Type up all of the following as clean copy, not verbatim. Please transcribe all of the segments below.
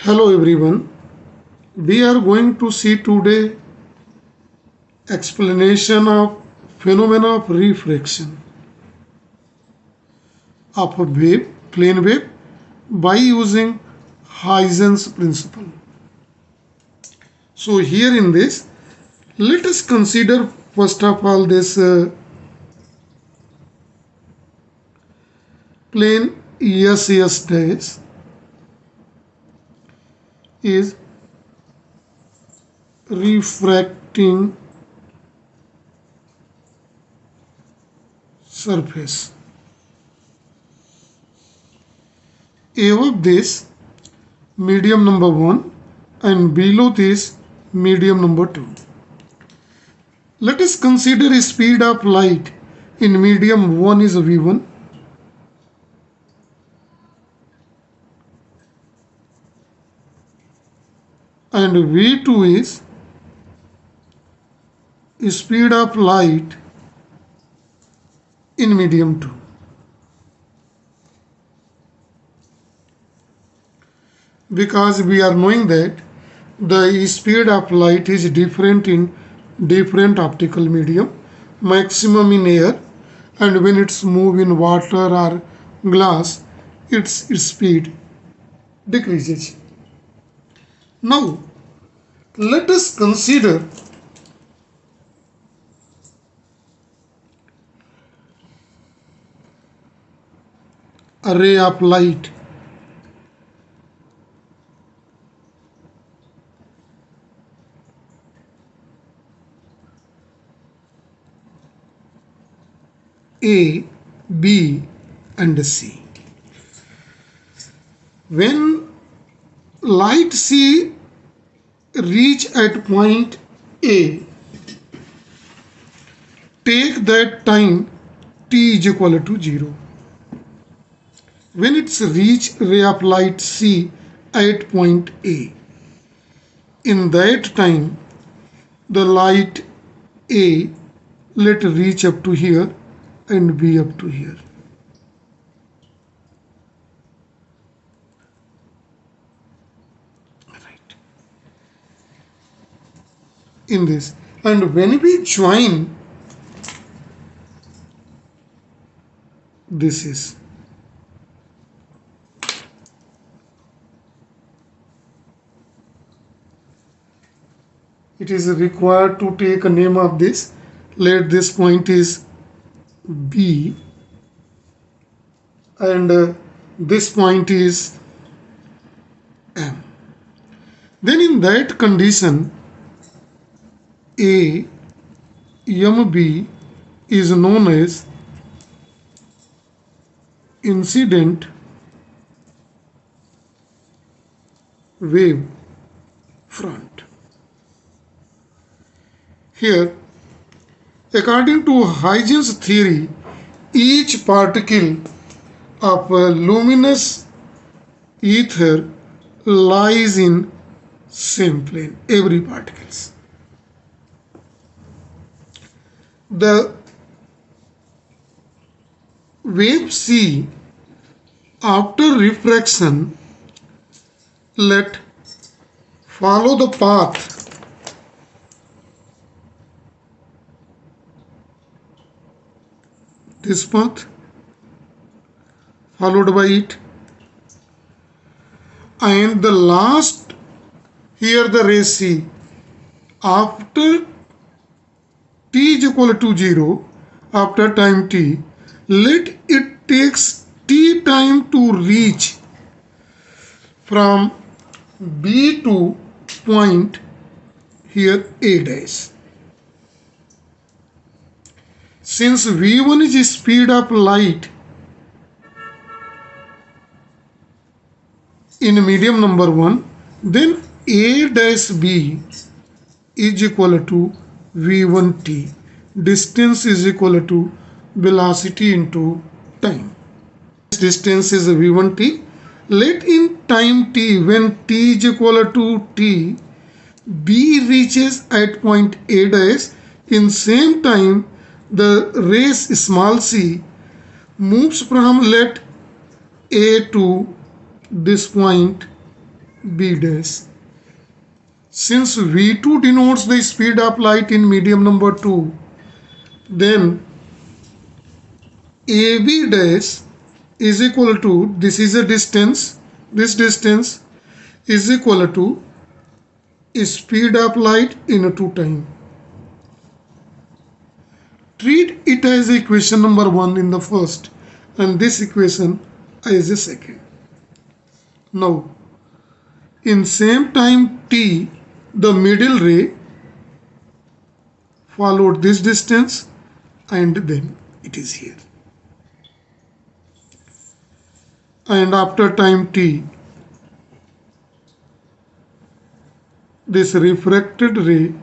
Hello everyone. We are going to see today explanation of phenomena of refraction of a wave, plane wave by using Hygen's principle. So here in this, let us consider first of all this plane S dash is refracting surface. Above this medium number 1 and below this medium number 2. Let us consider speed of light in medium 1 is v1 and v2 is speed of light in medium 2. Because we are knowing that the speed of light is different in different optical medium, maximum in air, and when it's move in water or glass, its speed decreases. Now, let us consider a ray of light A, B and C. When light C reach at point A, take that time t is equal to 0. When it's reach ray of light C at point A, in that time the light A let reach up to here and B up to here. Right. In this, and when we join this is it is required to take a name of this. Let this point is B and this point is M. Then in that condition A MB is known as incident wave front. Here, according to Hygen's theory, each particle of a luminous ether lies in same plane, every particles. The wave C after refraction let follow the path this path followed by it, and the last here the ray C after t is equal to 0, after time t, let it takes t time to reach from B to point here A dash. Since v1 is speed of light in medium number 1, then A dash B is equal to v1t. Distance is equal to velocity into time. This distance is v1t. Let in time t, when t is equal to t, B reaches at point A dash. In same time, the ray small c moves from let A to this point B dash. Since V2 denotes the speed of light in medium number 2, then AB dash is equal to, this is a distance, this distance is equal to speed of light in 2 time. Treat it as equation number 1 in the first and this equation as a second. Now, in same time t, the middle ray followed this distance and then it is here. And after time t, this refracted ray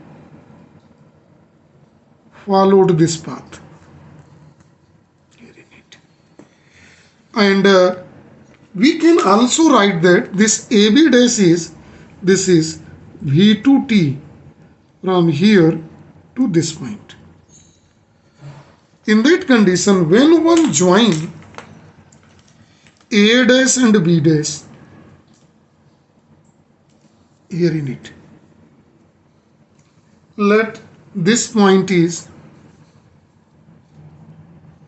followed this path. Here in it. And we can also write that this AB dash is, this is V2t from here to this point. In that condition, when one join A dash and B dash, here in it, let this point is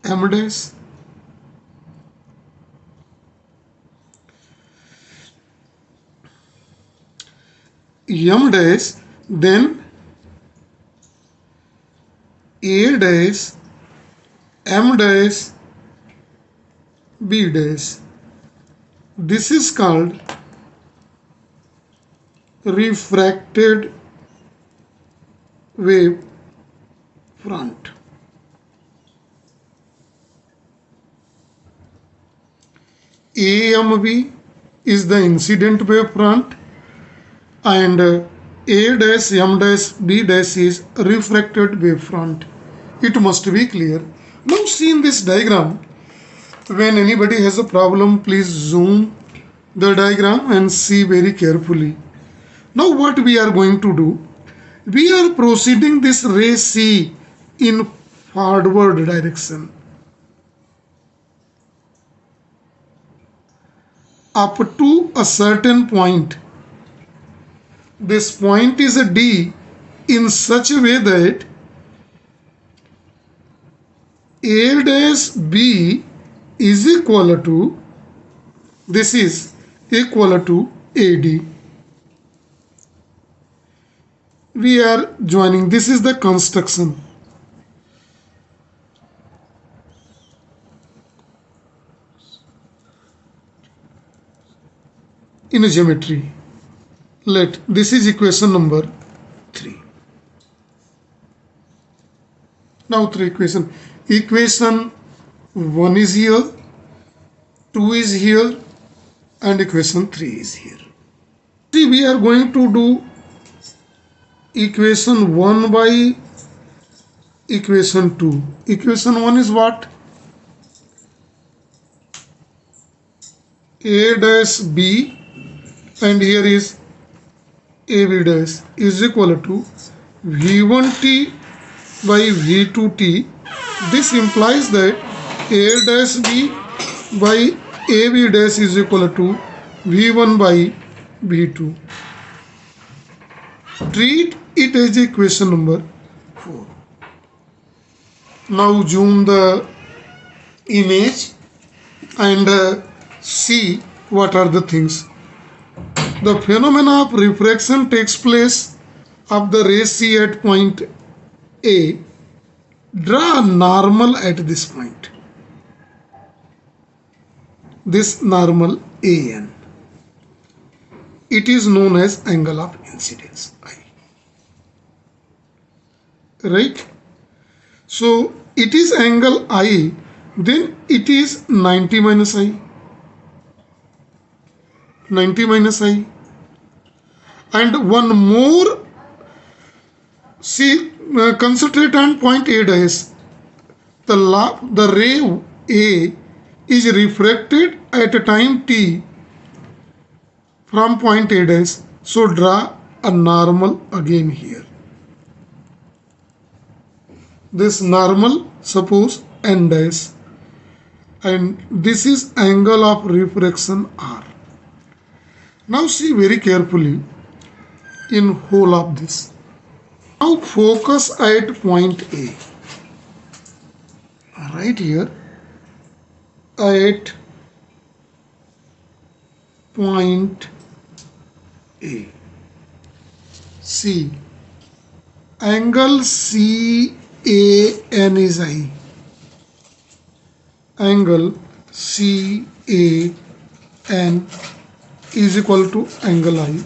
M dash, M dash, then A dash, M dash, B dash. This is called refracted wave front. AMB is the incident wave front and A dash, M dash, B dash is refracted wave front. It must be clear. Now see in this diagram, when anybody has a problem, please zoom the diagram and see very carefully. Now what we are going to do, we are proceeding this ray C in forward direction up to a certain point. This point is a D in such a way that A dash B is equal to, this is equal to AD. We are joining, this is the construction. In a geometry, let this is equation number 3. Now 3 equation. Equation 1 is here, 2 is here, and equation 3 is here. See, we are going to do equation 1 by equation 2. Equation 1 is what? A dash B, and here is AB dash is equal to V1t by V2t. This implies that A dash B by AB dash is equal to V1 by V2. Treat it as equation number 4. Now zoom the image and see what are the things. The phenomena of refraction takes place of the ray C at point A. Draw a normal at this point. This normal AN. It is known as angle of incidence I. Right? So it is angle I, then it is 90 minus I. 90 minus I. And one more, see, concentrate on point A dash. The ray A is refracted at a time t from point A dash. So draw a normal again here. This normal, suppose N dash, and this is angle of refraction R. Now see very carefully in whole of this. Now focus at point A. Right here at point A. See, angle CAN is I. Angle CAN is equal to angle I.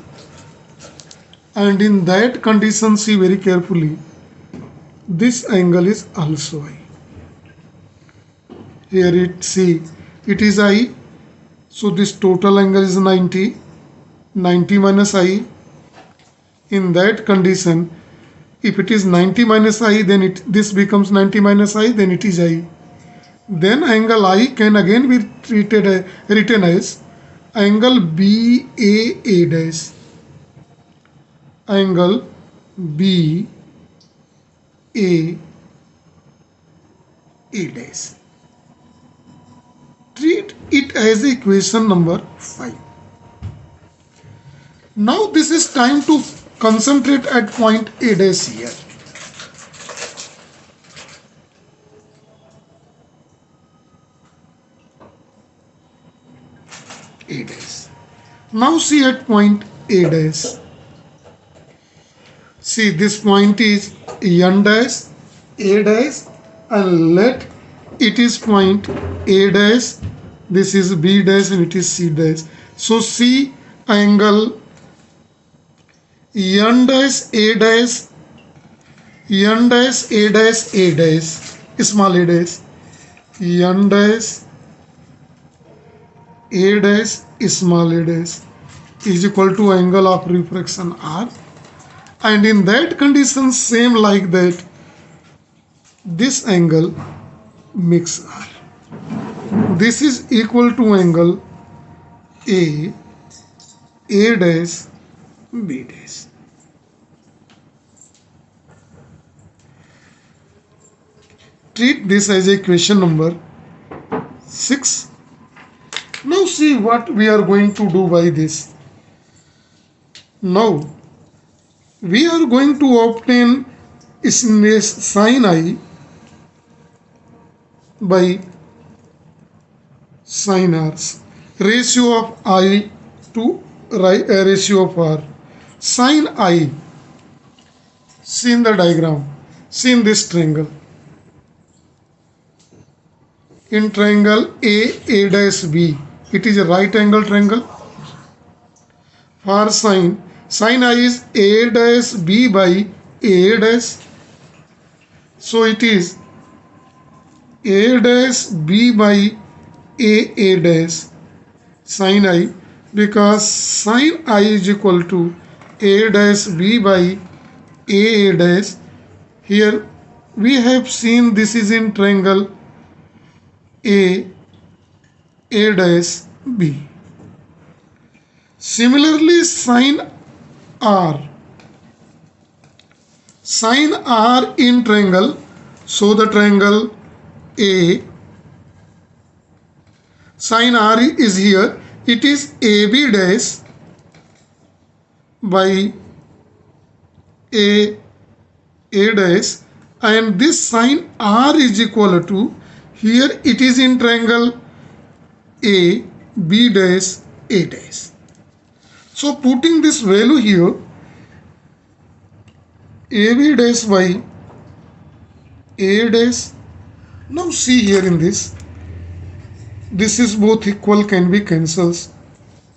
And in that condition, see very carefully, this angle is also I. Here it is I. So this total angle is 90. 90 minus I. In that condition, if it is 90 minus I, then this becomes 90 minus I, then it is I. Then angle I can again be written as angle BAA dash. Angle BAA dash. Treat it as equation number 5. Now this is time to concentrate at point A dash here. A dash. Now see at point A dash. See, this point is N dash, A dash, and let it is point A dash. This is B dash and it is C dash. So see angle N dash A dash, N dash A dash A dash, small a dash, N dash A dash small a dash is equal to angle of refraction R. And in that condition, same like that, this angle makes R. This is equal to angle A dash, B dash. Treat this as equation number 6. Now see what we are going to do by this. Now we are going to obtain sin I by sin R. Ratio of I to ratio of R. Sin I. See in the diagram. See in this triangle. In triangle A dash B, it is a right angle triangle. For sin I is A dash B by A dash. So it is A dash B by A dash sin I, because sin I is equal to A dash B by A dash. Here we have seen this is in triangle A dash B. Similarly, sin R in triangle, so the triangle A, sin R is here, it is AB dash by A dash, and this sin R is equal to, here it is in triangle A, B dash, A dash. So putting this value here, AB dash by A dash. Now see here in this is both equal, can be cancels.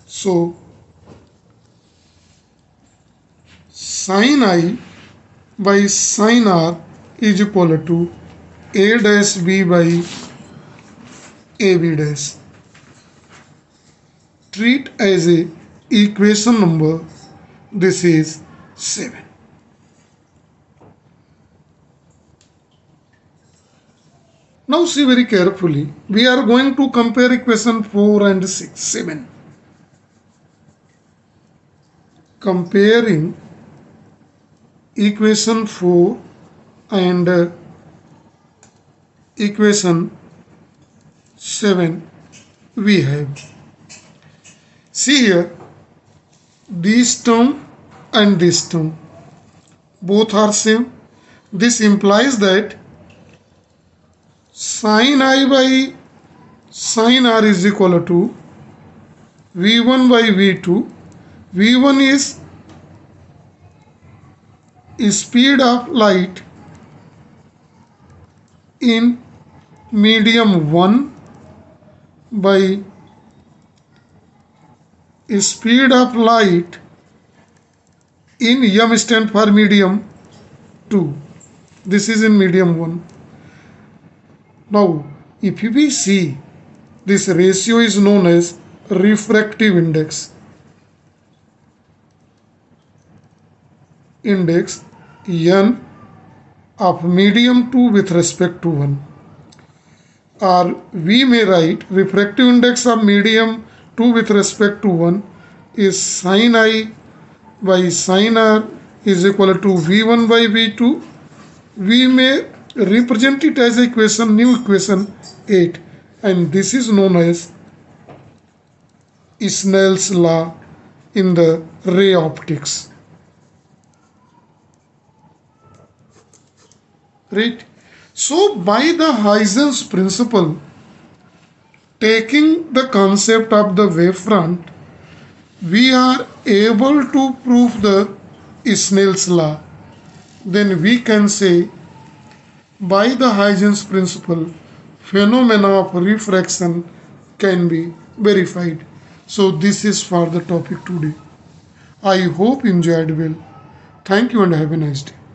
So sin I by sin R is equal to A dash B by AB dash. Treat as a equation number, this is 7. Now see very carefully, we are going to compare equation 4 and 7. Comparing equation 4 and equation 7, we have, see here, this term and this term both are same. This implies that sin I by sin r is equal to v1 by v2. v1 is speed of light in medium 1 by speed of light in m stand for medium 2. This is in medium 1. Now, if we see, this ratio is known as refractive index. Index n of medium 2 with respect to 1. Or we may write refractive index of medium 2 with respect to 1 is sin I by sin r is equal to v1 by v2. We may represent it as equation, new equation 8, and this is known as Snell's law in the ray optics. Right? So by the Hygen's principle, taking the concept of the wavefront, we are able to prove the Snell's law. Then we can say, by the Hygen's principle, phenomena of refraction can be verified. So this is for the topic today. I hope you enjoyed well. Thank you and have a nice day.